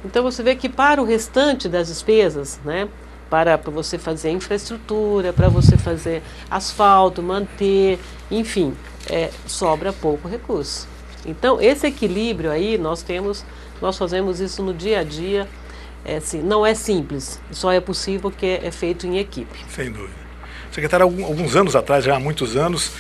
Então você vê que para o restante das despesas, né, para você fazer infraestrutura, para você fazer asfalto, manter, enfim, sobra pouco recurso. Então esse equilíbrio aí nós fazemos isso no dia a dia. Assim, não é simples, só é possível porque é feito em equipe. Sem dúvida. Secretário, alguns anos atrás, já há muitos anos,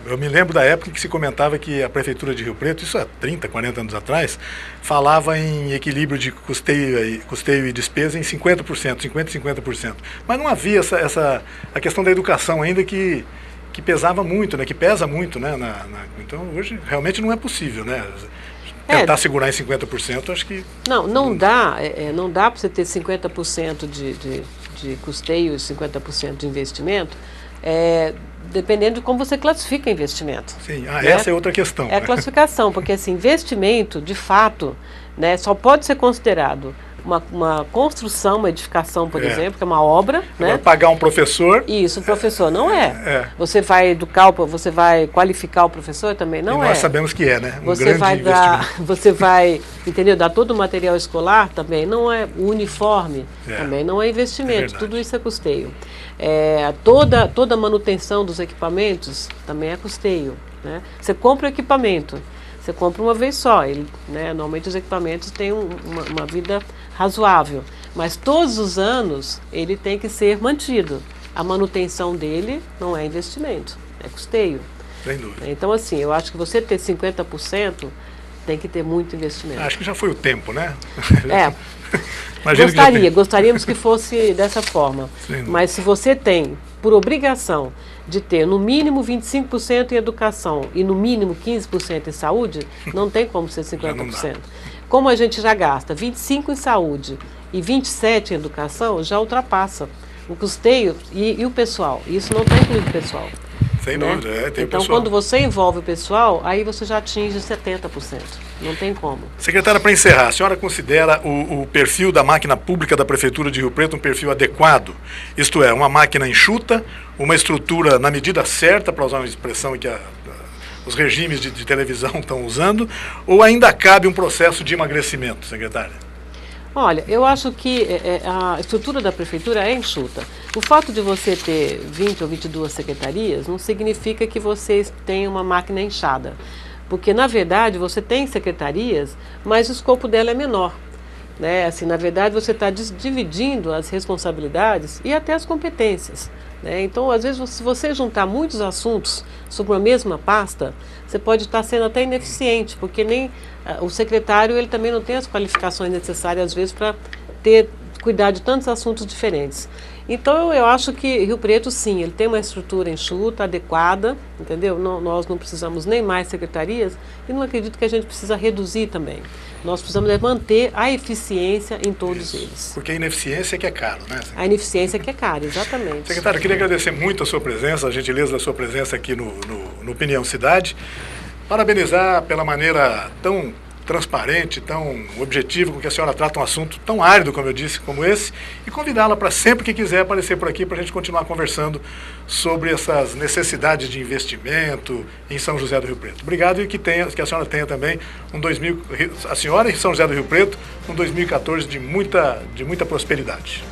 eu me lembro da época que se comentava que a Prefeitura de Rio Preto, isso há 30, 40 anos atrás, falava em equilíbrio de custeio e despesa em 50%, 50% e 50%. Mas não havia a questão da educação ainda que pesava muito, né? Que pesa muito, né? Então hoje realmente não é possível, né? Tentar segurar em 50%, acho que... Não dá para você ter 50% de custeio e 50% de investimento, dependendo de como você classifica investimento. Sim, né? Essa é outra questão. É a classificação, porque assim, investimento, de fato, né, só pode ser considerado uma construção, uma edificação, por exemplo, que é uma obra. Agora, né? pagar um professor... Isso, o professor não é. Você vai educar, você vai qualificar o professor também não é. Nós sabemos que né? Você vai dar todo o material escolar também não é. O uniforme também não é investimento. Tudo isso é custeio. Toda a manutenção dos equipamentos também é custeio. Né? Você compra o equipamento, você compra uma vez só. Normalmente os equipamentos têm uma vida razoável, mas todos os anos ele tem que ser mantido. A manutenção dele não é investimento, é custeio. Sem dúvida. Então, assim, eu acho que você ter 50% tem que ter muito investimento. Acho que já foi o tempo, né? Gostaríamos que fosse dessa forma. Mas se você tem, por obrigação, de ter no mínimo 25% em educação e no mínimo 15% em saúde, não tem como ser 50%. Como a gente já gasta 25% em saúde e 27% em educação, já ultrapassa o custeio e o pessoal. Isso não está incluído o pessoal. Sem dúvida, tem então, pessoal. Quando você envolve o pessoal, aí você já atinge 70%. Não tem como. Secretária, para encerrar, a senhora considera o perfil da máquina pública da Prefeitura de Rio Preto um perfil adequado? Isto é, uma máquina enxuta, uma estrutura na medida certa, para usar uma expressão que os regimes de televisão estão usando, ou ainda cabe um processo de emagrecimento, secretária? Olha, eu acho que a estrutura da prefeitura é enxuta. O fato de você ter 20 ou 22 secretarias não significa que você tenha uma máquina inchada. Porque, na verdade, você tem secretarias, mas o escopo dela é menor. Né? Assim, na verdade, você está dividindo as responsabilidades e até as competências. Né? Então, às vezes, se você juntar muitos assuntos sobre uma mesma pasta, você pode estar sendo até ineficiente, porque nem o secretário ele também não tem as qualificações necessárias, às vezes, para cuidar de tantos assuntos diferentes. Então, eu acho que Rio Preto, sim, ele tem uma estrutura enxuta, adequada, entendeu? Nós não precisamos nem mais secretarias e não acredito que a gente precisa reduzir também. Nós precisamos manter a eficiência em todos eles. Porque a ineficiência é que é caro, né? A ineficiência é que é cara, exatamente. Secretário, eu queria agradecer muito a sua presença, a gentileza da sua presença aqui no Opinião Cidade. Parabenizar pela maneira tão transparente, tão objetivo com que a senhora trata um assunto tão árido, como eu disse, como esse, e convidá-la para sempre que quiser aparecer por aqui para a gente continuar conversando sobre essas necessidades de investimento em São José do Rio Preto. Obrigado e que a senhora tenha também a senhora em São José do Rio Preto, um 2014 de muita prosperidade.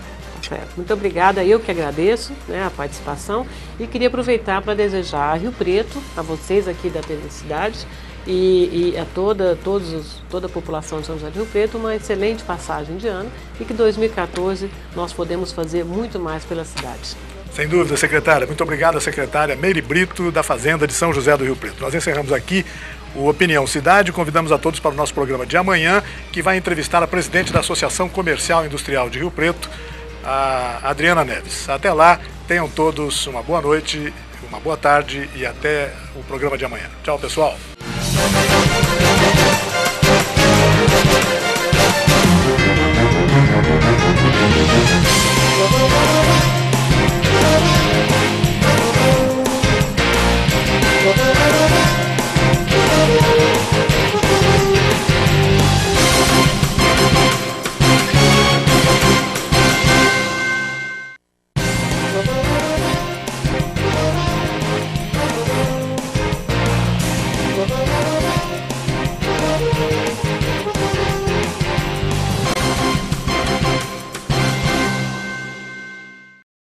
Muito obrigada, eu que agradeço, né, a participação e queria aproveitar para desejar a Rio Preto, a vocês aqui da TV Cidade e a toda a população de São José do Rio Preto uma excelente passagem de ano e que 2014 nós podemos fazer muito mais pela cidade. Sem dúvida, secretária. Muito obrigado, secretária Meire Brito, da Fazenda de São José do Rio Preto. Nós encerramos aqui o Opinião Cidade. Convidamos a todos para o nosso programa de amanhã, que vai entrevistar a presidente da Associação Comercial e Industrial de Rio Preto, a Adriana Neves. Até lá, tenham todos uma boa noite, uma boa tarde e até o programa de amanhã. Tchau, pessoal. Thank you.